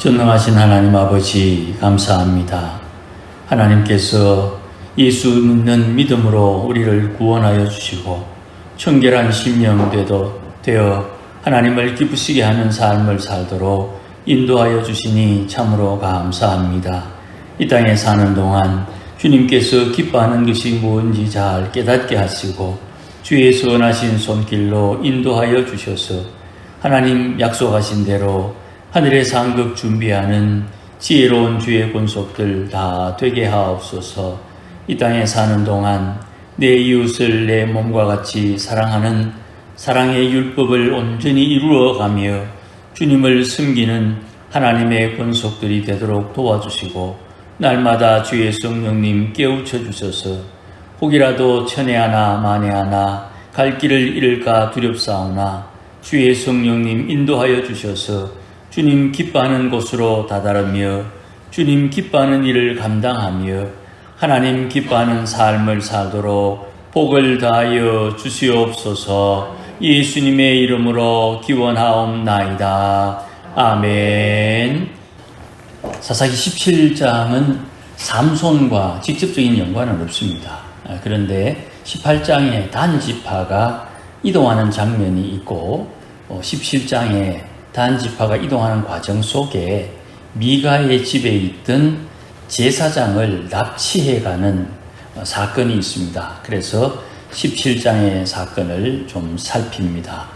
전능하신 하나님 아버지 감사합니다. 하나님께서 예수 믿는 믿음으로 우리를 구원하여 주시고 청결한 심령 되어 하나님을 기쁘시게 하는 삶을 살도록 인도하여 주시니 참으로 감사합니다. 이 땅에 사는 동안 주님께서 기뻐하는 것이 무엇인지 잘 깨닫게 하시고 주의 선하신 손길로 인도하여 주셔서 하나님 약속하신 대로 하늘의 상급 준비하는 지혜로운 주의 권속들 다 되게 하옵소서. 이 땅에 사는 동안 내 이웃을 내 몸과 같이 사랑하는 사랑의 율법을 온전히 이루어가며 주님을 섬기는 하나님의 권속들이 되도록 도와주시고 날마다 주의 성령님 깨우쳐 주셔서 혹이라도 천에 하나 만에 하나 갈 길을 잃을까 두렵사오나 주의 성령님 인도하여 주셔서 주님 기뻐하는 곳으로 다다르며 주님 기뻐하는 일을 감당하며 하나님 기뻐하는 삶을 살도록 복을 다하여 주시옵소서. 예수님의 이름으로 기원하옵나이다. 아멘. 사사기 17장은 삼손과 직접적인 연관은 없습니다. 그런데 18장에 단지파가 이동하는 장면이 있고 17장에 단지파가 이동하는 과정 속에 미가의 집에 있던 제사장을 납치해가는 사건이 있습니다. 그래서 17장의 사건을 좀 살핍니다.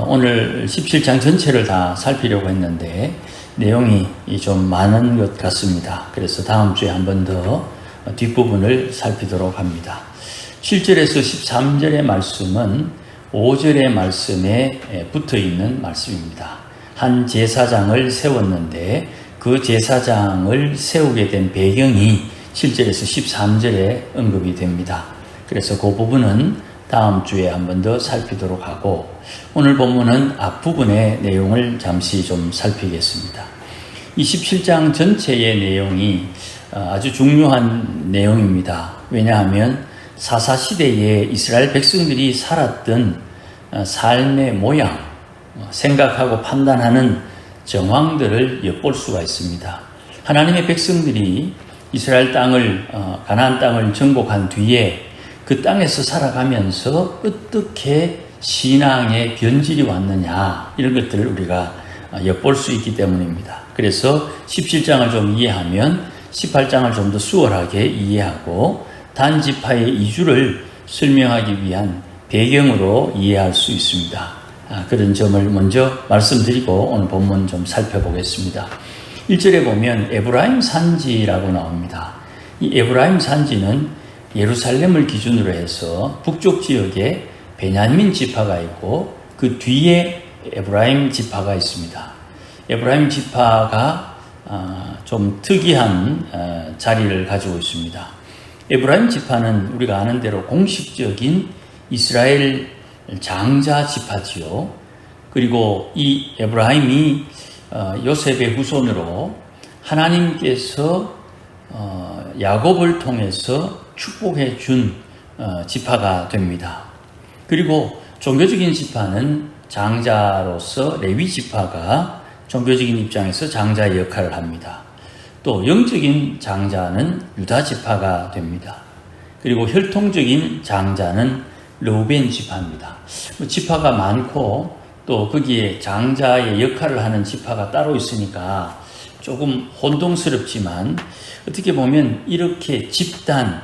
오늘 17장 전체를 다 살피려고 했는데 내용이 좀 많은 것 같습니다. 그래서 다음 주에 한 번 더 뒷부분을 살피도록 합니다. 7절에서 13절의 말씀은 5절의 말씀에 붙어 있는 말씀입니다. 한 제사장을 세웠는데 그 제사장을 세우게 된 배경이 7절에서 13절에 언급이 됩니다. 그래서 그 부분은 다음 주에 한 번 더 살피도록 하고 오늘 본문은 앞부분의 내용을 잠시 좀 살피겠습니다. 이 17장 전체의 내용이 아주 중요한 내용입니다. 왜냐하면 사사시대에 이스라엘 백성들이 살았던 삶의 모양, 생각하고 판단하는 정황들을 엿볼 수가 있습니다. 하나님의 백성들이 이스라엘 땅을, 가나안 땅을 정복한 뒤에 그 땅에서 살아가면서 어떻게 신앙의 변질이 왔느냐 이런 것들을 우리가 엿볼 수 있기 때문입니다. 그래서 17장을 좀 이해하면 18장을 좀 더 수월하게 이해하고 단지파의 이주를 설명하기 위한 배경으로 이해할 수 있습니다. 그런 점을 먼저 말씀드리고 오늘 본문 좀 살펴보겠습니다. 1절에 보면 에브라임 산지라고 나옵니다. 이 에브라임 산지는 예루살렘을 기준으로 해서 북쪽 지역에 베냐민 지파가 있고 그 뒤에 에브라임 지파가 있습니다. 에브라임 지파가 좀 특이한 자리를 가지고 있습니다. 에브라임 지파는 우리가 아는 대로 공식적인 이스라엘 장자 지파지요. 그리고 이 에브라임이 요셉의 후손으로 하나님께서 야곱을 통해서 축복해 준 지파가 됩니다. 그리고 종교적인 지파는 장자로서 레위 지파가 종교적인 입장에서 장자의 역할을 합니다. 또 영적인 장자는 유다 지파가 됩니다. 그리고 혈통적인 장자는 르우벤 지파입니다. 지파가 많고 또 거기에 장자의 역할을 하는 지파가 따로 있으니까 조금 혼동스럽지만 어떻게 보면 이렇게 집단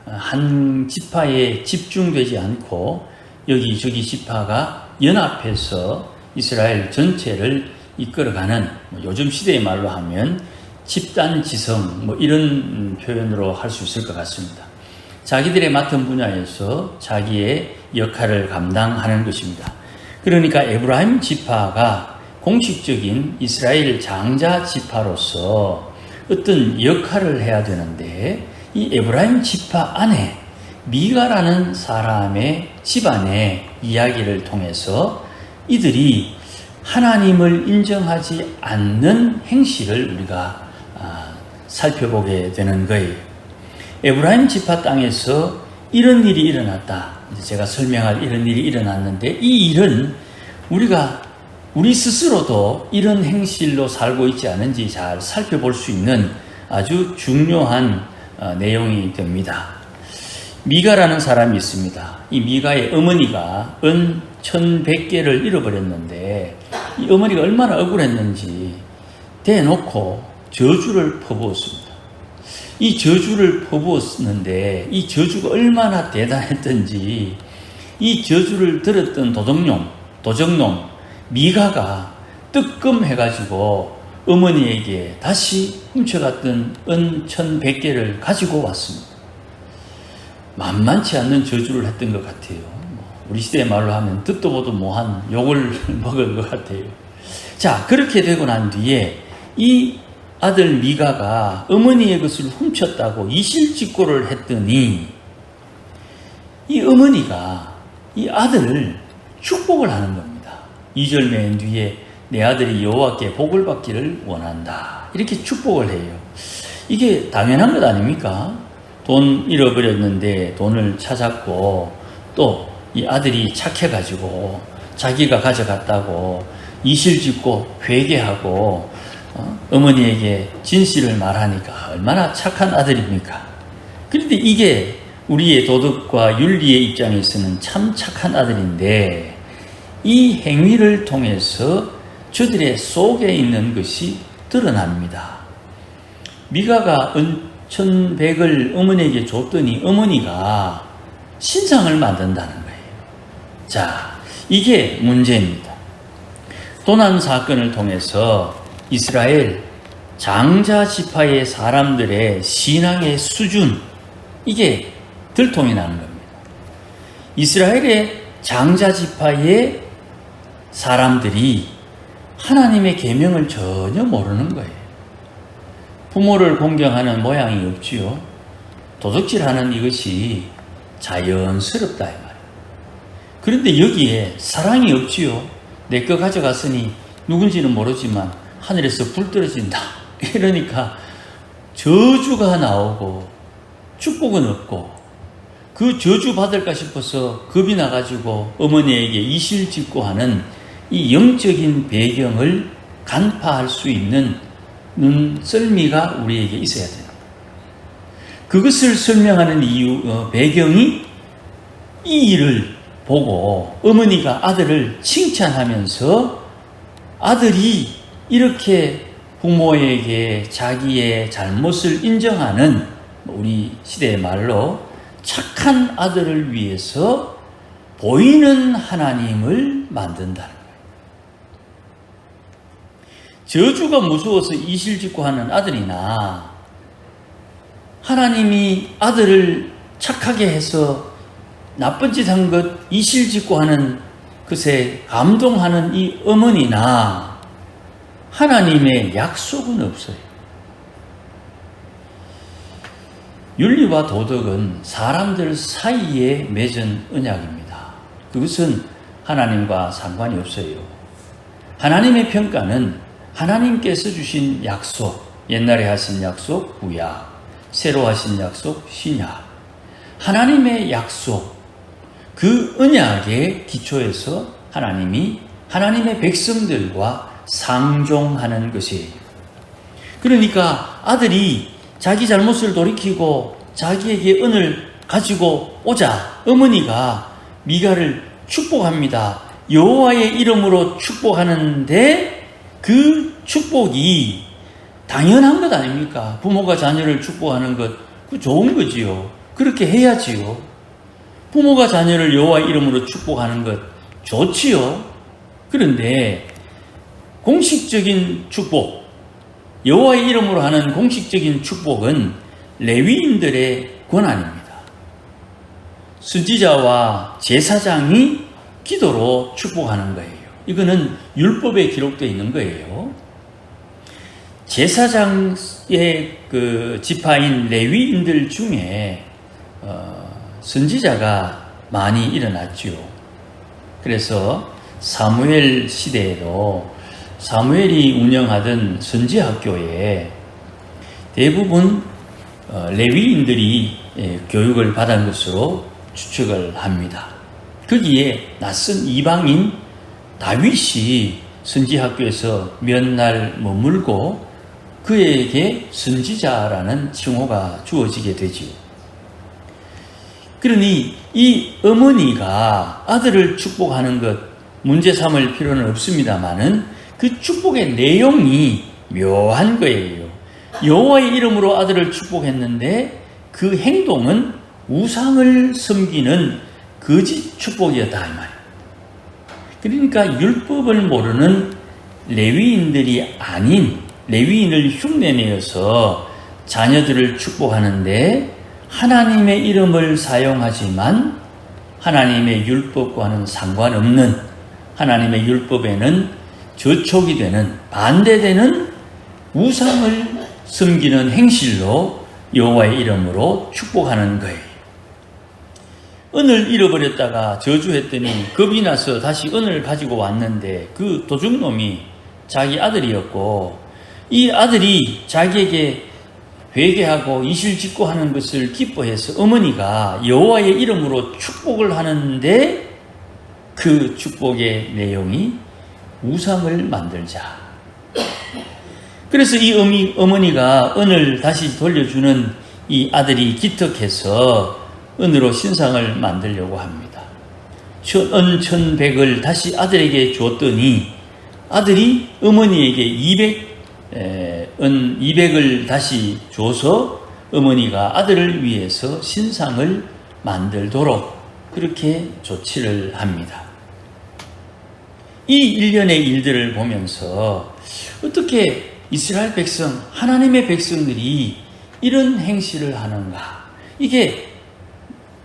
한 지파에 집중되지 않고 여기저기 지파가 연합해서 이스라엘 전체를 이끌어가는 요즘 시대의 말로 하면 집단지성 이런 표현으로 할 수 있을 것 같습니다. 자기들의 맡은 분야에서 자기의 역할을 감당하는 것입니다. 그러니까 에브라임 지파가 공식적인 이스라엘 장자 지파로서 어떤 역할을 해야 되는데 이 에브라임 지파 안에 미가라는 사람의 집안의 이야기를 통해서 이들이 하나님을 인정하지 않는 행실을 우리가 살펴보게 되는 거예요. 에브라임 지파 땅에서 이런 일이 일어났다. 제가 설명할 이런 일이 일어났는데 이 일은 우리가 우리 스스로도 이런 행실로 살고 있지 않은지 잘 살펴볼 수 있는 아주 중요한 내용이 됩니다. 미가라는 사람이 있습니다. 이 미가의 어머니가 은 1100개를 잃어버렸는데 이 어머니가 얼마나 억울했는지 대놓고 저주를 퍼부었습니다. 이 저주를 퍼부었는데 이 저주가 얼마나 대단했던지 이 저주를 들었던 도적놈 미가가 뜨끔해가지고 어머니에게 다시 훔쳐갔던 은 1100개를 가지고 왔습니다. 만만치 않는 저주를 했던 것 같아요. 우리 시대의 말로 하면 듣도 보도 못한 욕을 먹은 것 같아요. 자, 그렇게 되고 난 뒤에 이 아들 미가가 어머니의 것을 훔쳤다고 이실직고를 했더니 이 어머니가 이 아들을 축복을 하는 겁니다. 2절 맨 뒤에 내 아들이 여호와께 복을 받기를 원한다. 이렇게 축복을 해요. 이게 당연한 것 아닙니까? 돈 잃어버렸는데 돈을 찾았고 또 이 아들이 착해가지고 자기가 가져갔다고 이실직고 회개하고 어머니에게 진실을 말하니까 얼마나 착한 아들입니까? 그런데 이게 우리의 도덕과 윤리의 입장에서는 참 착한 아들인데 이 행위를 통해서 저들의 속에 있는 것이 드러납니다. 미가가 은 1100을 어머니에게 줬더니 어머니가 신상을 만든다는 거예요. 자, 이게 문제입니다. 도난 사건을 통해서 이스라엘 장자 지파의 사람들의 신앙의 수준, 이게 들통이 나는 겁니다. 이스라엘의 장자 지파의 사람들이 하나님의 계명을 전혀 모르는 거예요. 부모를 공경하는 모양이 없지요. 도둑질하는 이것이 자연스럽다 이 말이에요. 그런데 여기에 사랑이 없지요. 내 거 가져갔으니 누군지는 모르지만 하늘에서 불 떨어진다. 이러니까 저주가 나오고 축복은 없고 그 저주 받을까 싶어서 겁이 나가지고 어머니에게 이실직고 하는 이 영적인 배경을 간파할 수 있는 눈썰미가 우리에게 있어야 돼요. 그것을 설명하는 배경이 이 일을 보고 어머니가 아들을 칭찬하면서 아들이 이렇게 부모에게 자기의 잘못을 인정하는 우리 시대의 말로 착한 아들을 위해서 보이는 하나님을 만든다는 거예요. 저주가 무서워서 이실직고 하는 아들이나 하나님이 아들을 착하게 해서 나쁜 짓 한 것 이실직고 하는 것에 감동하는 이 어머니나 하나님의 약속은 없어요. 윤리와 도덕은 사람들 사이에 맺은 언약입니다. 그것은 하나님과 상관이 없어요. 하나님의 평가는 하나님께서 주신 약속, 옛날에 하신 약속, 구약, 새로 하신 약속, 신약. 하나님의 약속, 그 언약의 기초에서 하나님이 하나님의 백성들과 상종하는 것이에요. 그러니까 아들이 자기 잘못을 돌이키고 자기에게 은을 가지고 오자 어머니가 미가를 축복합니다. 여호와의 이름으로 축복하는데 그 축복이 당연한 것 아닙니까? 부모가 자녀를 축복하는 것, 그 좋은 거지요. 그렇게 해야지요. 부모가 자녀를 여호와의 이름으로 축복하는 것 좋지요. 그런데 공식적인 축복, 여호와의 이름으로 하는 공식적인 축복은 레위인들의 권한입니다. 선지자와 제사장이 기도로 축복하는 거예요. 이거는 율법에 기록되어 있는 거예요. 제사장의 그 지파인 레위인들 중에 선지자가 많이 일어났죠. 그래서 사무엘 시대에도 사무엘이 운영하던 선지학교에 대부분 레위인들이 교육을 받은 것으로 추측을 합니다. 거기에 낯선 이방인 다윗이 선지학교에서 몇 날 머물고 그에게 선지자라는 칭호가 주어지게 되지요. 그러니 이 어머니가 아들을 축복하는 것 문제 삼을 필요는 없습니다만은 그 축복의 내용이 묘한 거예요. 여호와의 이름으로 아들을 축복했는데 그 행동은 우상을 섬기는 거짓 축복이었다 이 말이에요. 그러니까 율법을 모르는 레위인들이 아닌 레위인을 흉내내어서 자녀들을 축복하는데 하나님의 이름을 사용하지만 하나님의 율법과는 상관없는 하나님의 율법에는 저촉이 되는 반대되는 우상을 섬기는 행실로 여호와의 이름으로 축복하는 거예요. 은을 잃어버렸다가 저주했더니 겁이 나서 다시 은을 가지고 왔는데 그 도둑놈이 자기 아들이었고 이 아들이 자기에게 회개하고 이실직고 하는 것을 기뻐해서 어머니가 여호와의 이름으로 축복을 하는데 그 축복의 내용이 우상을 만들자. 그래서 이 어머니가 은을 다시 돌려주는 이 아들이 기특해서 은으로 신상을 만들려고 합니다. 은 1,100을 다시 아들에게 줬더니 아들이 어머니에게 은 200을 다시 줘서 어머니가 아들을 위해서 신상을 만들도록 그렇게 조치를 합니다. 이 일련의 일들을 보면서 어떻게 이스라엘 백성, 하나님의 백성들이 이런 행실을 하는가? 이게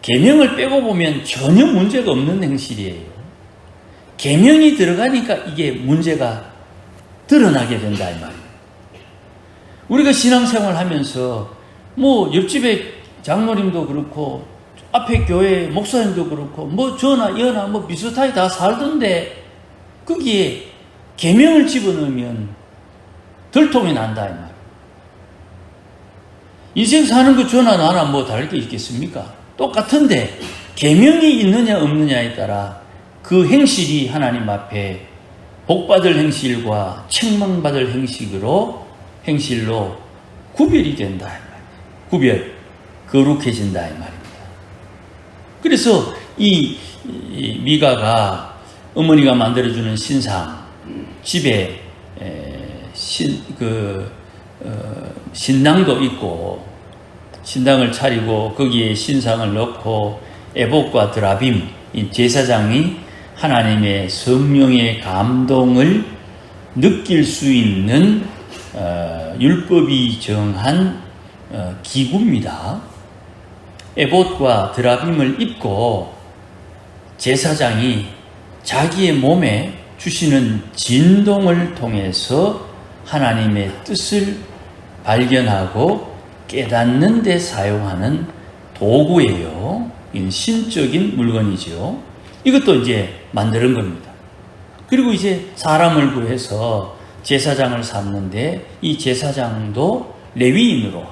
계명을 빼고 보면 전혀 문제가 없는 행실이에요. 계명이 들어가니까 이게 문제가 드러나게 된다 이 말이에요. 우리가 신앙생활 하면서 뭐 옆집에 장로님도 그렇고 앞에 교회 목사님도 그렇고 뭐 저나 여나 뭐 비슷하게 다 살던데 거기에 계명을 집어넣으면 들통이 난다 이 말이에요. 인생 사는 거 저나 나나 뭐 다를 게 있겠습니까? 똑같은데 계명이 있느냐 없느냐에 따라 그 행실이 하나님 앞에 복받을 행실과 책망받을 행실로 구별이 된다 이 말이에요. 구별, 거룩해진다 이 말입니다. 그래서 이 미가가 어머니가 만들어주는 신상 집에 신당도 있고 신당을 차리고 거기에 신상을 넣고 에봇과 드라빔 제사장이 하나님의 성령의 감동을 느낄 수 있는 율법이 정한 기구입니다. 에봇과 드라빔을 입고 제사장이 자기의 몸에 주시는 진동을 통해서 하나님의 뜻을 발견하고 깨닫는 데 사용하는 도구예요. 신적인 물건이죠. 이것도 이제 만드는 겁니다. 그리고 이제 사람을 구해서 제사장을 삼는데 이 제사장도 레위인으로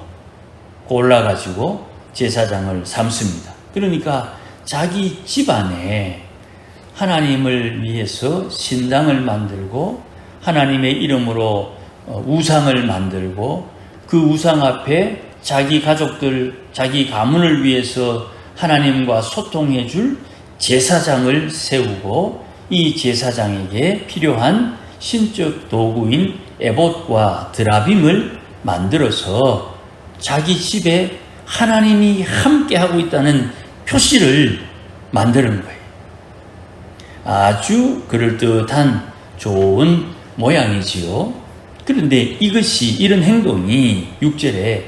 골라가지고 제사장을 삼습니다. 그러니까 자기 집안에 하나님을 위해서 신당을 만들고 하나님의 이름으로 우상을 만들고 그 우상 앞에 자기 가족들, 자기 가문을 위해서 하나님과 소통해 줄 제사장을 세우고 이 제사장에게 필요한 신적 도구인 에봇과 드라빔을 만들어서 자기 집에 하나님이 함께하고 있다는 표시를 만드는 거예요. 아주 그럴듯한 좋은 모양이지요. 그런데 이런 행동이 6절에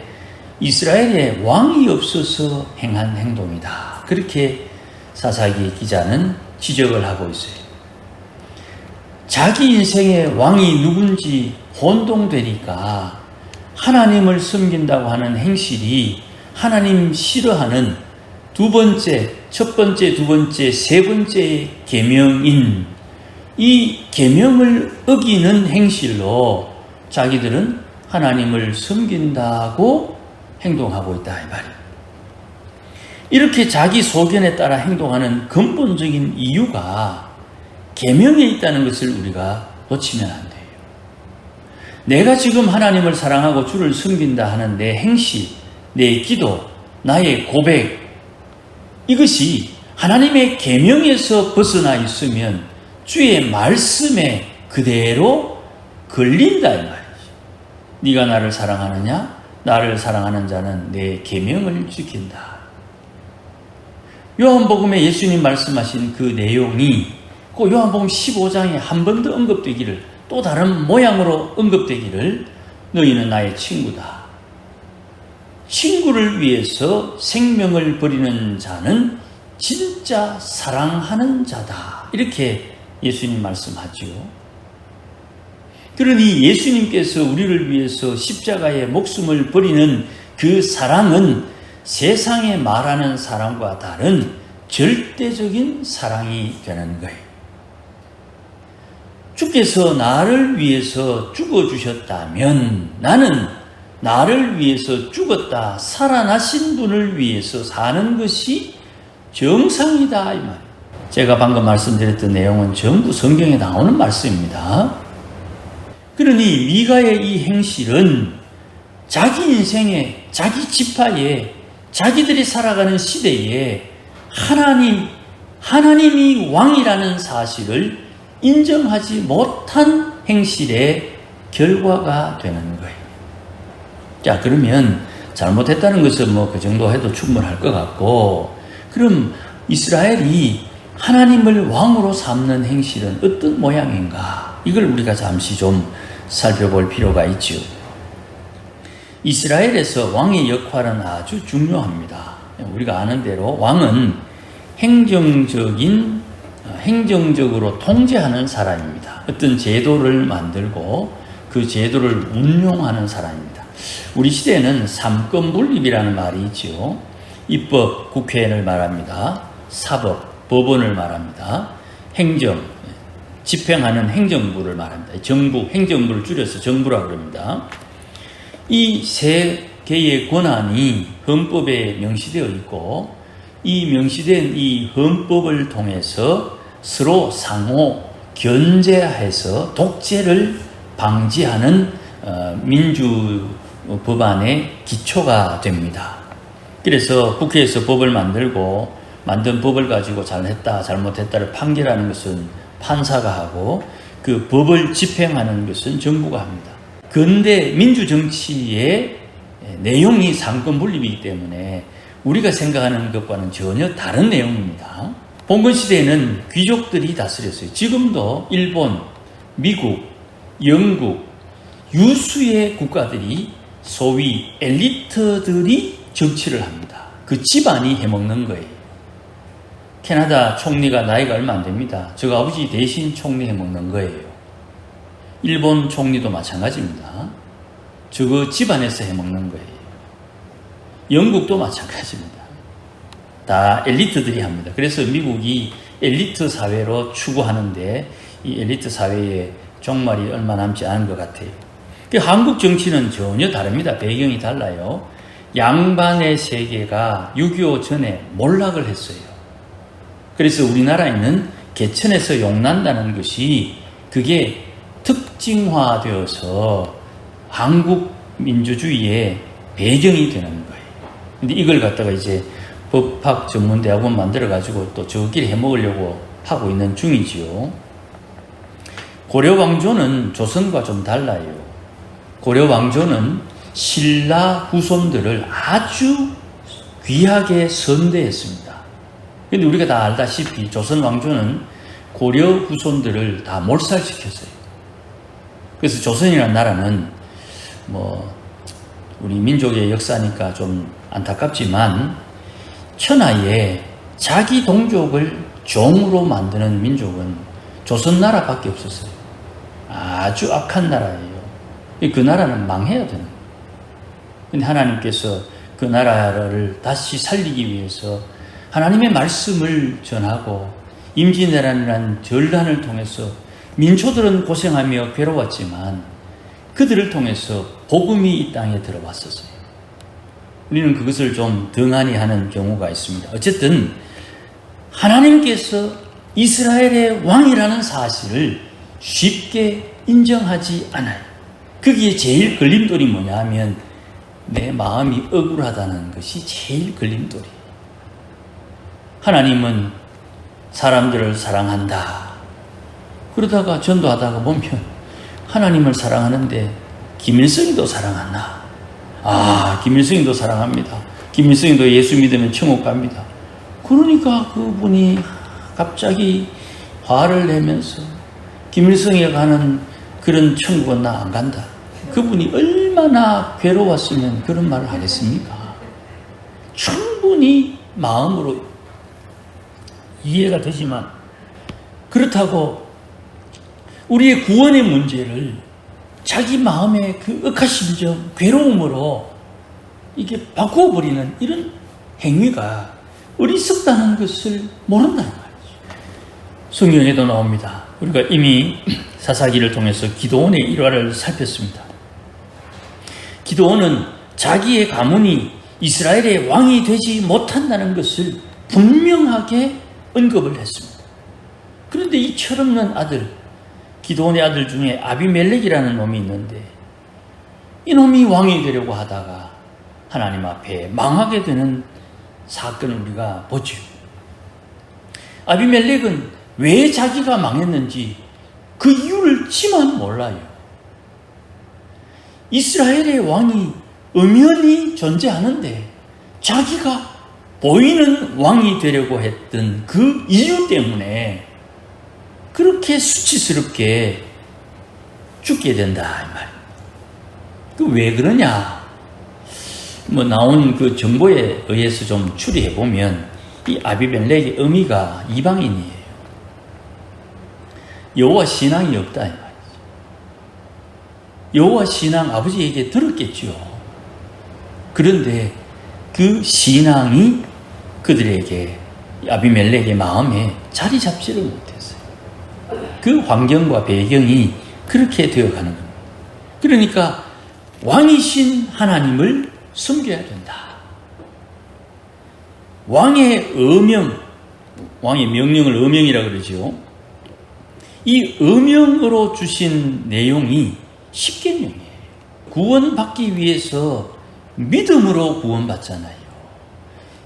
이스라엘에 왕이 없어서 행한 행동이다. 그렇게 사사기 기자는 지적을 하고 있어요. 자기 인생의 왕이 누군지 혼동되니까 하나님을 섬긴다고 하는 행실이 하나님 싫어하는 첫 번째, 두 번째, 세 번째 계명인 이 계명을 어기는 행실로 자기들은 하나님을 섬긴다고 행동하고 있다 이 말이에요. 이렇게 자기 소견에 따라 행동하는 근본적인 이유가 계명에 있다는 것을 우리가 놓치면 안 돼요. 내가 지금 하나님을 사랑하고 주를 섬긴다 하는 내 행실, 내 기도, 나의 고백, 이것이 하나님의 계명에서 벗어나 있으면 주의 말씀에 그대로 걸린다 이 말이죠. 네가 나를 사랑하느냐? 나를 사랑하는 자는 내 계명을 지킨다. 요한복음에 예수님 말씀하신 그 내용이 그 요한복음 15장에 한 번 더 언급되기를, 또 다른 모양으로 언급되기를, 너희는 나의 친구다. 친구를 위해서 생명을 버리는 자는 진짜 사랑하는 자다. 이렇게 예수님 말씀하죠. 그러니 예수님께서 우리를 위해서 십자가에 목숨을 버리는 그 사랑은 세상에 말하는 사랑과 다른 절대적인 사랑이 되는 거예요. 주께서 나를 위해서 죽어주셨다면 나는 나를 위해서 죽었다 살아나신 분을 위해서 사는 것이 정상이다 이 말. 제가 방금 말씀드렸던 내용은 전부 성경에 나오는 말씀입니다. 그러니 미가의 이 행실은 자기 인생에, 자기 지파에, 자기들이 살아가는 시대에 하나님이 왕이라는 사실을 인정하지 못한 행실의 결과가 되는 거예요. 자, 그러면 잘못했다는 것은 그 정도 해도 충분할 것 같고, 그럼 이스라엘이 하나님을 왕으로 삼는 행실은 어떤 모양인가? 이걸 우리가 잠시 좀 살펴볼 필요가 있죠. 이스라엘에서 왕의 역할은 아주 중요합니다. 우리가 아는 대로 왕은 행정적으로 통제하는 사람입니다. 어떤 제도를 만들고 그 제도를 운용하는 사람입니다. 우리 시대에는 삼권분립이라는 말이 있죠. 입법, 국회를 말합니다. 사법, 법원을 말합니다. 행정, 집행하는 행정부를 말합니다. 정부, 행정부를 줄여서 정부라고 합니다. 이 세 개의 권한이 헌법에 명시되어 있고, 이 명시된 이 헌법을 통해서 서로 상호 견제해서 독재를 방지하는 민주 법안의 기초가 됩니다. 그래서 국회에서 법을 만들고 만든 법을 가지고 잘했다 잘못했다를 판결하는 것은 판사가 하고, 그 법을 집행하는 것은 정부가 합니다. 근대 민주정치의 내용이 상권분립이기 때문에 우리가 생각하는 것과는 전혀 다른 내용입니다. 봉건시대에는 귀족들이 다스렸어요. 지금도 일본, 미국, 영국, 유수의 국가들이 소위 엘리트들이 정치를 합니다. 그 집안이 해먹는 거예요. 캐나다 총리가 나이가 얼마 안 됩니다. 저 아버지 대신 총리 해먹는 거예요. 일본 총리도 마찬가지입니다. 저거 집안에서 해먹는 거예요. 영국도 마찬가지입니다. 다 엘리트들이 합니다. 그래서 미국이 엘리트 사회로 추구하는데 이 엘리트 사회에 종말이 얼마 남지 않은 것 같아요. 한국 정치는 전혀 다릅니다. 배경이 달라요. 양반의 세계가 6.25 전에 몰락을 했어요. 그래서 우리나라에는 개천에서 용난다는 것이 그게 특징화되어서 한국 민주주의의 배경이 되는 거예요. 근데 이걸 갖다가 이제 법학 전문대학원 만들어가지고 또 저끼리 해먹으려고 하고 있는 중이지요. 고려 왕조는 조선과 좀 달라요. 고려 왕조는 신라 후손들을 아주 귀하게 선대했습니다. 근데 우리가 다 알다시피 조선 왕조는 고려 후손들을 다 몰살시켰어요. 그래서 조선이라는 나라는 우리 민족의 역사니까 좀 안타깝지만 천하에 자기 동족을 종으로 만드는 민족은 조선 나라밖에 없었어요. 아주 악한 나라예요. 그 나라는 망해야 되는 거예요. 근데 하나님께서 그 나라를 다시 살리기 위해서 하나님의 말씀을 전하고 임진왜란이라는 전란을 통해서 민초들은 고생하며 괴로웠지만 그들을 통해서 복음이 이 땅에 들어왔었어요. 우리는 그것을 좀 등한히 하는 경우가 있습니다. 어쨌든 하나님께서 이스라엘의 왕이라는 사실을 쉽게 인정하지 않아요. 거기에 제일 걸림돌이 뭐냐 하면 내 마음이 억울하다는 것이 제일 걸림돌이에요. 하나님은 사람들을 사랑한다. 그러다가 전도하다가 보면 하나님을 사랑하는데 김일성이도 사랑하나? 김일성이도 사랑합니다. 김일성이도 예수 믿으면 천국 갑니다. 그러니까 그분이 갑자기 화를 내면서 김일성에 가는 그런 천국은 나 안 간다. 그분이 얼마나 괴로웠으면 그런 말을 하겠습니까? 충분히 마음으로 이해가 되지만 그렇다고 우리의 구원의 문제를 자기 마음의 그 억하심정, 괴로움으로 이게 바꾸어버리는 이런 행위가 어리석다는 것을 모른다는 말이죠. 성경에도 나옵니다. 우리가 이미 사사기를 통해서 기드온의 일화를 살폈습니다. 기드온은 자기의 가문이 이스라엘의 왕이 되지 못한다는 것을 분명하게 언급을 했습니다. 그런데 이 철없는 아들, 기드온의 아들 중에 아비멜렉이라는 놈이 있는데 이 놈이 왕이 되려고 하다가 하나님 앞에 망하게 되는 사건을 우리가 보죠. 아비멜렉은 왜 자기가 망했는지 그 이유를 지만 몰라요. 이스라엘의 왕이 엄연히 존재하는데 자기가 보이는 왕이 되려고 했던 그 이유 때문에 그렇게 수치스럽게 죽게 된다 이 말이에요. 그 왜 그러냐? 나온 그 정보에 의해서 좀 추리해 보면 이 아비멜렉의 어미가 이방인이에요. 여호와 신앙이 없다 이 말이죠. 여호와 신앙 아버지에게 들었겠죠. 그런데 그 신앙이 그들에게 아비멜렉의 마음에 자리 잡지를 못했어요. 그 환경과 배경이 그렇게 되어가는 겁니다. 그러니까 왕이신 하나님을 숨겨야 된다. 왕의 어명, 왕의 명령을 어명이라 그러죠. 이 어명으로 주신 내용이 십계명이에요. 구원받기 위해서 믿음으로 구원받잖아요.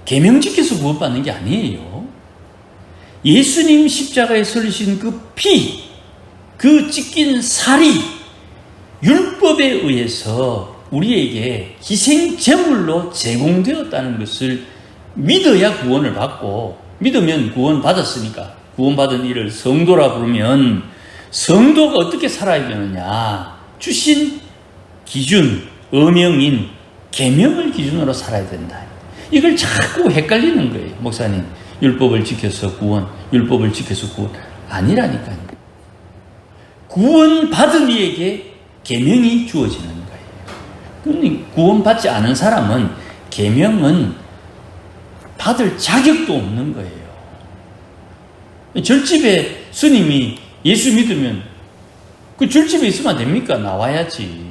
계명 지켜서 구원받는 게 아니에요. 예수님 십자가에 설리신 그 피, 그 찢긴 살이 율법에 의해서 우리에게 희생 제물로 제공되었다는 것을 믿어야 구원을 받고, 믿으면 구원 받았으니까 구원받은 이를 성도라 부르면 성도가 어떻게 살아야 되느냐? 주신 기준, 어명인 계명을 기준으로 살아야 된다. 이걸 자꾸 헷갈리는 거예요. 목사님, 율법을 지켜서 구원, 율법을 지켜서 구원 아니라니까요. 구원받은 이에게 계명이 주어지는 거예요. 그러니 구원받지 않은 사람은 계명은 받을 자격도 없는 거예요. 절집에 스님이 예수 믿으면 그 절집에 있으면 안 됩니까? 나와야지.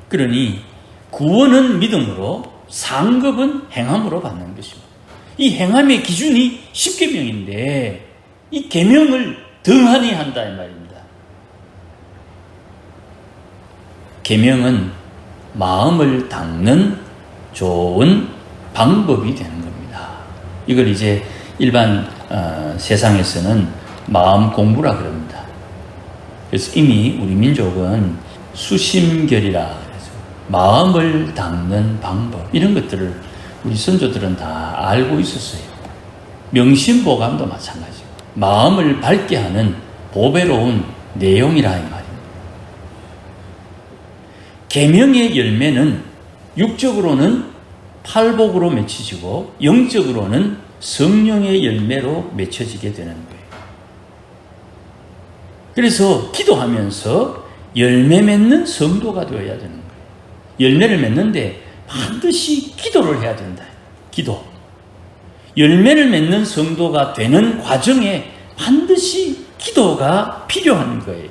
그러니 구원은 믿음으로, 상급은 행함으로 받는 것입니다. 이 행함의 기준이 십계명인데 이 계명을 등한히 한다 이 말입니다. 계명은 마음을 닦는 좋은 방법이 되는 겁니다. 이걸 이제 일반 세상에서는 마음 공부라 그럽니다. 그래서 이미 우리 민족은 수심결이라 해서 마음을 닦는 방법, 이런 것들을 우리 선조들은 다 알고 있었어요. 명심보감도 마찬가지고 마음을 밝게 하는 보배로운 내용이라 이 말입니다. 계명의 열매는 육적으로는 팔복으로 맺혀지고 영적으로는 성령의 열매로 맺혀지게 되는 거예요. 그래서 기도하면서 열매 맺는 성도가 되어야 되는 거예요. 열매를 맺는데 반드시 기도를 해야 된다. 기도. 열매를 맺는 성도가 되는 과정에 반드시 기도가 필요한 거예요.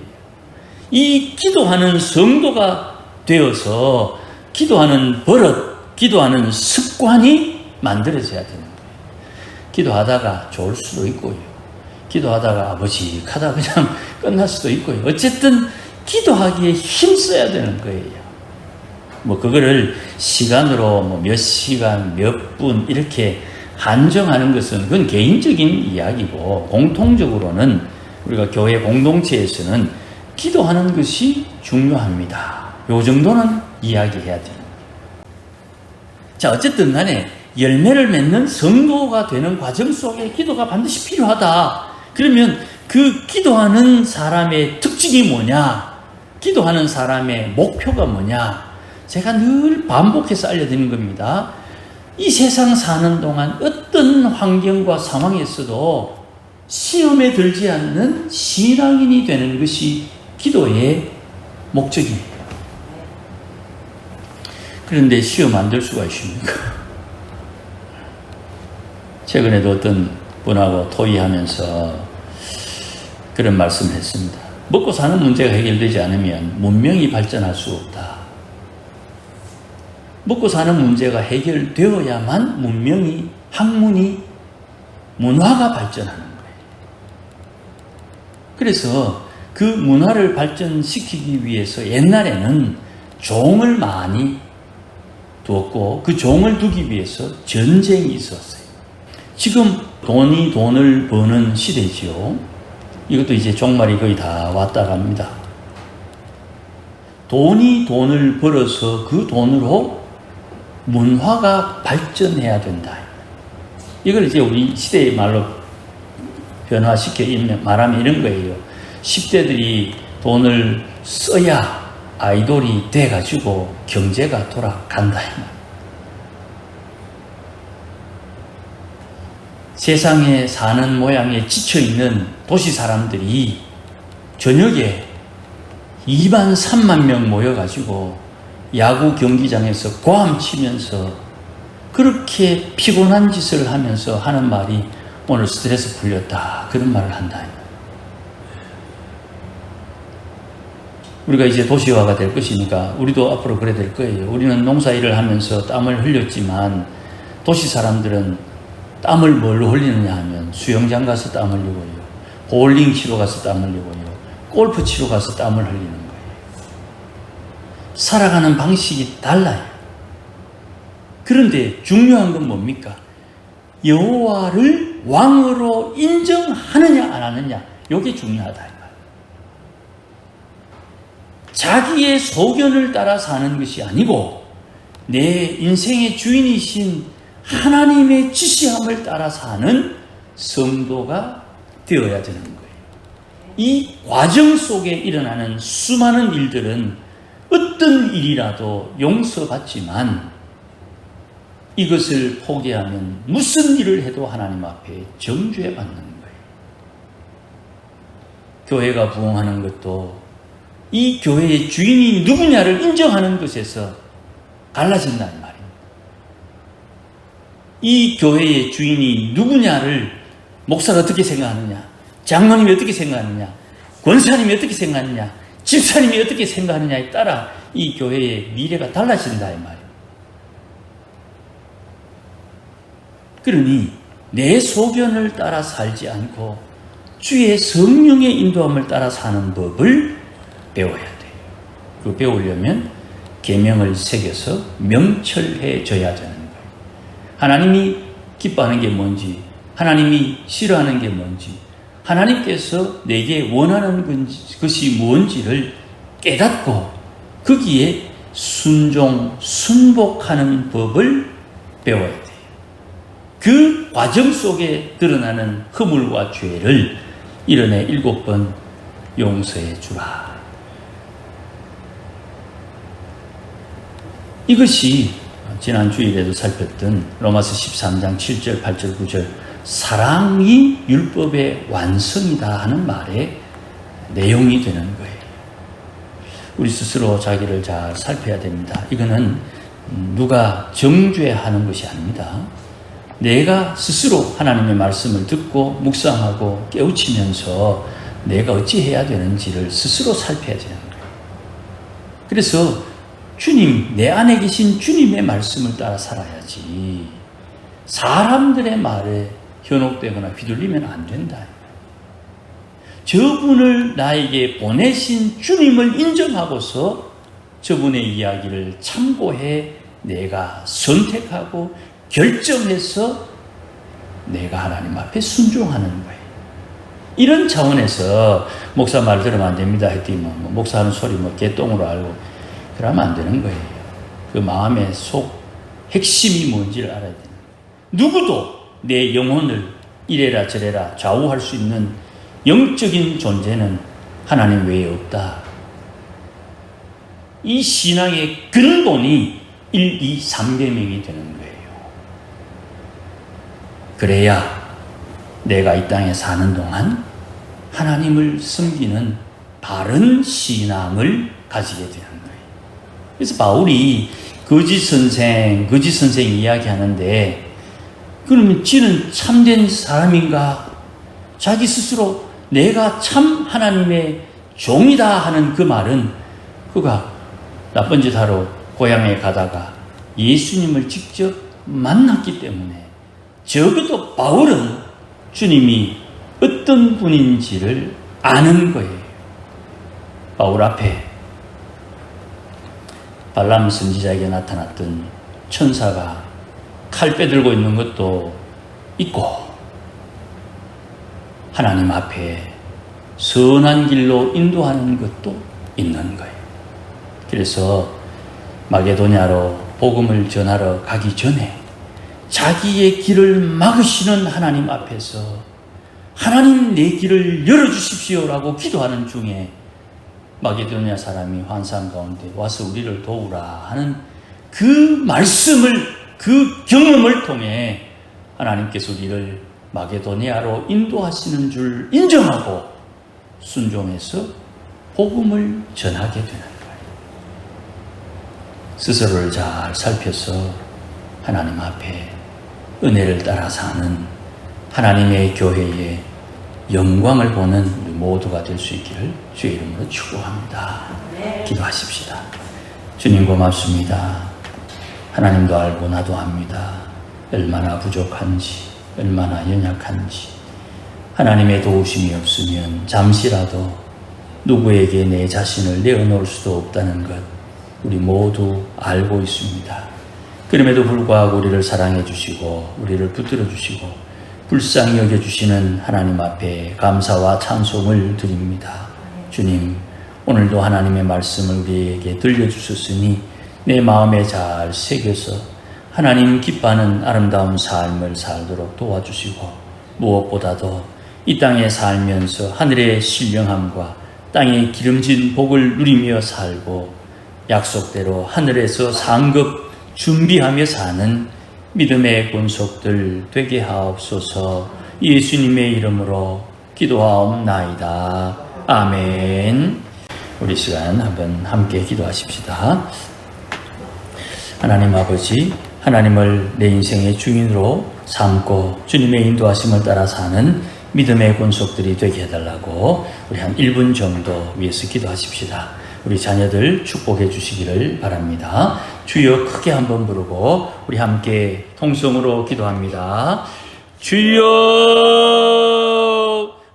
이 기도하는 성도가 되어서 기도하는 버릇, 기도하는 습관이 만들어져야 되는 거예요. 기도하다가 좋을 수도 있고요. 기도하다가 아버지 하다 그냥 끝날 수도 있고요. 어쨌든 기도하기에 힘써야 되는 거예요. 뭐 그거를 시간으로 뭐 몇 시간, 몇 분 이렇게 한정하는 것은 그건 개인적인 이야기고, 공통적으로는 우리가 교회 공동체에서는 기도하는 것이 중요합니다. 요 정도는 이야기해야 돼요. 자, 어쨌든 간에 열매를 맺는 성도가 되는 과정 속에 기도가 반드시 필요하다. 그러면 그 기도하는 사람의 특징이 뭐냐? 기도하는 사람의 목표가 뭐냐? 제가 늘 반복해서 알려드리는 겁니다. 이 세상 사는 동안 어떤 환경과 상황에서도 시험에 들지 않는 신앙인이 되는 것이 기도의 목적이에요. 그런데 시험 안 들 수가 있습니까? 최근에도 어떤 분하고 토의하면서 그런 말씀을 했습니다. 먹고 사는 문제가 해결되지 않으면 문명이 발전할 수 없다. 먹고 사는 문제가 해결되어야만 문명이, 학문이, 문화가 발전하는 거예요. 그래서 그 문화를 발전시키기 위해서 옛날에는 종을 많이 두었고, 그 종을 두기 위해서 전쟁이 있었어요. 지금 돈이 돈을 버는 시대지요. 이것도 이제 종말이 거의 다 왔다 갑니다. 돈이 돈을 벌어서 그 돈으로 문화가 발전해야 된다. 이걸 이제 우리 시대의 말로 변화시켜 말하면 이런 거예요. 10대들이 돈을 써야 아이돌이 돼가지고 경제가 돌아간다. 세상에 사는 모양에 지쳐있는 도시 사람들이 저녁에 2만 3만 명 모여가지고 야구 경기장에서 고함 치면서 그렇게 피곤한 짓을 하면서 하는 말이 오늘 스트레스 풀렸다, 그런 말을 한다. 우리가 이제 도시화가 될 것이니까 우리도 앞으로 그래 될 거예요. 우리는 농사일을 하면서 땀을 흘렸지만 도시 사람들은 땀을 뭘로 흘리느냐 하면 수영장 가서 땀 흘리고요, 보울링 치러 가서 땀 흘리고요, 골프 치러 가서 땀을 흘리는 거예요. 살아가는 방식이 달라요. 그런데 중요한 건 뭡니까? 여호와를 왕으로 인정하느냐 안 하느냐, 이게 중요하다. 자기의 소견을 따라 사는 것이 아니고 내 인생의 주인이신 하나님의 지시함을 따라 사는 성도가 되어야 되는 거예요. 이 과정 속에 일어나는 수많은 일들은 어떤 일이라도 용서받지만 이것을 포기하면 무슨 일을 해도 하나님 앞에 정죄 받는 거예요. 교회가 부흥하는 것도 이 교회의 주인이 누구냐를 인정하는 것에서 갈라진다는 말입니다. 이 교회의 주인이 누구냐를 목사가 어떻게 생각하느냐, 장로님이 어떻게 생각하느냐, 권사님이 어떻게 생각하느냐, 집사님이 어떻게 생각하느냐에 따라 이 교회의 미래가 달라진다 이 말이에요. 그러니 내 소견을 따라 살지 않고 주의 성령의 인도함을 따라 사는 법을 배워야 돼요. 그 배우려면 계명을 새겨서 명철해져야 되는 거예요. 하나님이 기뻐하는 게 뭔지, 하나님이 싫어하는 게 뭔지, 하나님께서 내게 원하는 것이 뭔지를 깨닫고 거기에 순종, 순복하는 법을 배워야 돼요. 그 과정 속에 드러나는 허물과 죄를 이른해 7번 용서해 주라. 이것이 지난 주일에도 살폈던 로마서 13장 7절, 8절, 9절 사랑이 율법의 완성이다 하는 말의 내용이 되는 거예요. 우리 스스로 자기를 잘 살펴야 됩니다. 이거는 누가 정죄하는 것이 아닙니다. 내가 스스로 하나님의 말씀을 듣고 묵상하고 깨우치면서 내가 어찌해야 되는지를 스스로 살펴야 되는 거예요. 그래서 주님, 내 안에 계신 주님의 말씀을 따라 살아야지 사람들의 말에 현혹되거나 휘둘리면 안 된다. 저분을 나에게 보내신 주님을 인정하고서 저분의 이야기를 참고해 내가 선택하고 결정해서 내가 하나님 앞에 순종하는 거예요. 이런 차원에서 목사 말 들으면 안 됩니다 했더니 목사 하는 소리 개똥으로 알고 그러면 안 되는 거예요. 그 마음의 속 핵심이 뭔지를 알아야 돼요. 누구도 내 영혼을 이래라 저래라 좌우할 수 있는 영적인 존재는 하나님 외에 없다. 이 신앙의 근본이 1, 2, 3계명이 되는 거예요. 그래야 내가 이 땅에 사는 동안 하나님을 섬기는 바른 신앙을 가지게 되는 거예요. 그래서 바울이 거짓 선생 이야기하는데 그러면 지는 참된 사람인가? 자기 스스로 내가 참 하나님의 종이다 하는 그 말은 그가 나쁜 짓 하러 고향에 가다가 예수님을 직접 만났기 때문에 적어도 바울은 주님이 어떤 분인지를 아는 거예요. 바울 앞에 발람 선지자에게 나타났던 천사가 칼 빼들고 있는 것도 있고 하나님 앞에 선한 길로 인도하는 것도 있는 거예요. 그래서 마게도냐로 복음을 전하러 가기 전에 자기의 길을 막으시는 하나님 앞에서 하나님 내 길을 열어주십시오라고 기도하는 중에 마게도냐 사람이 환상 가운데 와서 우리를 도우라 하는 그 말씀을 그 경험을 통해 하나님께서 우리를 마게도냐로 인도하시는 줄 인정하고 순종해서 복음을 전하게 되는 거예요. 스스로를 잘 살펴서 하나님 앞에 은혜를 따라 사는 하나님의 교회의 영광을 보는 우리 모두가 될 수 있기를 주의 이름으로 축복합니다. 기도하십시다. 주님 고맙습니다. 하나님도 알고 나도 압니다. 얼마나 부족한지, 얼마나 연약한지. 하나님의 도우심이 없으면 잠시라도 누구에게 내 자신을 내어놓을 수도 없다는 것 우리 모두 알고 있습니다. 그럼에도 불구하고 우리를 사랑해 주시고 우리를 붙들어 주시고 불쌍히 여겨주시는 하나님 앞에 감사와 찬송을 드립니다. 주님, 오늘도 하나님의 말씀을 우리에게 들려주셨으니 내 마음에 잘 새겨서 하나님 기뻐하는 아름다운 삶을 살도록 도와주시고 무엇보다도 이 땅에 살면서 하늘의 신령함과 땅의 기름진 복을 누리며 살고 약속대로 하늘에서 상급 준비하며 사는 믿음의 권속들 되게 하옵소서. 예수님의 이름으로 기도하옵나이다. 아멘. 우리 시간 한번 함께 기도하십시다. 하나님 아버지, 하나님을 내 인생의 주인으로 삼고 주님의 인도하심을 따라 사는 믿음의 권속들이 되게 해달라고 우리 한 1분 정도 위해서 기도하십시다. 우리 자녀들 축복해 주시기를 바랍니다. 주여 크게 한번 부르고 우리 함께 통성으로 기도합니다. 주여!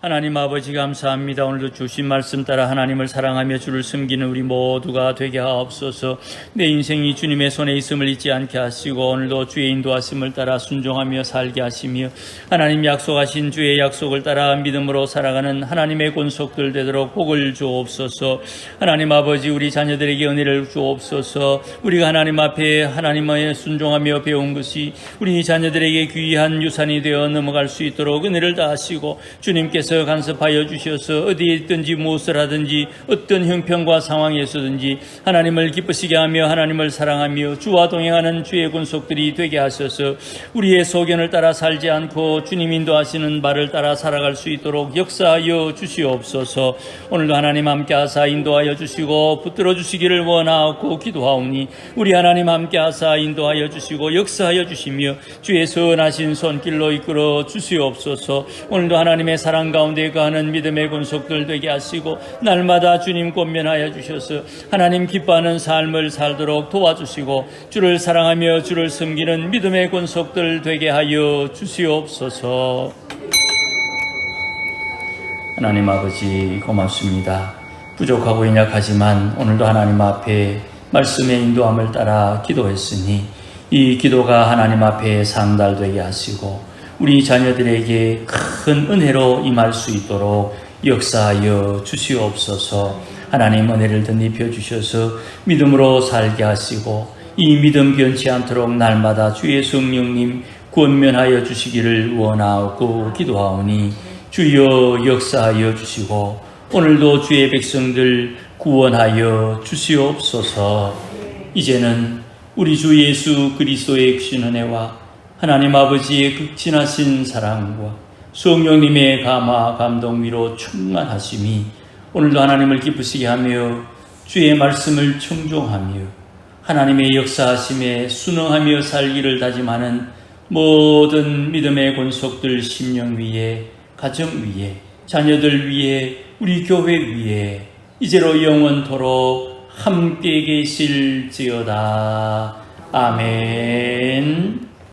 하나님 아버지 감사합니다. 오늘도 주신 말씀 따라 하나님을 사랑하며 주를 섬기는 우리 모두가 되게 하옵소서. 내 인생이 주님의 손에 있음을 잊지 않게 하시고 오늘도 주의 인도하심을 따라 순종하며 살게 하시며 하나님 약속하신 주의 약속을 따라 믿음으로 살아가는 하나님의 권속들 되도록 복을 주옵소서. 하나님 아버지 우리 자녀들에게 은혜를 주옵소서. 우리가 하나님 앞에 하나님의 순종하며 배운 것이 우리 자녀들에게 귀한 유산이 되어 넘어갈 수 있도록 은혜를 다하시고 주님께서 간섭하여 주셔서 어디에 있든지 무엇을 하든지 어떤 형편과 상황에서든지 하나님을 기쁘시게 하며 하나님을 사랑하며 주와 동행하는 주의 권속들이 되게 하셔서 우리의 소견을 따라 살지 않고 주님 인도하시는 바를 따라 살아갈 수 있도록 역사하여 주시옵소서. 오늘도 하나님 함께 하사 인도하여 주시고 붙들어 주시기를 원하고 기도하오니 우리 하나님 함께 하사 인도하여 주시고 역사하여 주시며 주의 선하신 손길로 이끌어 주시옵소서. 오늘도 하나님의 사랑 가운데 거하는 믿음의 권속들 되게 하시고 날마다 주님 권면하여 주셔서 하나님 기뻐하는 삶을 살도록 도와주시고 주를 사랑하며 주를 섬기는 믿음의 권속들 되게 하여 주시옵소서. 하나님 아버지 고맙습니다. 부족하고 연약하지만 오늘도 하나님 앞에 말씀의 인도함을 따라 기도했으니 이 기도가 하나님 앞에 상달되게 하시고 우리 자녀들에게 큰 은혜로 임할 수 있도록 역사하여 주시옵소서. 하나님 은혜를 덧입혀 주셔서 믿음으로 살게 하시고 이 믿음 변치 않도록 날마다 주의 성령님 권면하여 주시기를 원하고 기도하오니 주여 역사하여 주시고 오늘도 주의 백성들 구원하여 주시옵소서. 이제는 우리 주 예수 그리스도의 크신 은혜와 하나님 아버지의 극진하신 사랑과 성령님의 감화 감동 위로 충만하심이 오늘도 하나님을 기쁘시게 하며 주의 말씀을 청종하며 하나님의 역사하심에 순응하며 살기를 다짐하는 모든 믿음의 권속들 심령 위에 가정 위에 자녀들 위에 우리 교회 위에 이제로 영원토록 함께 계실지어다. 아멘.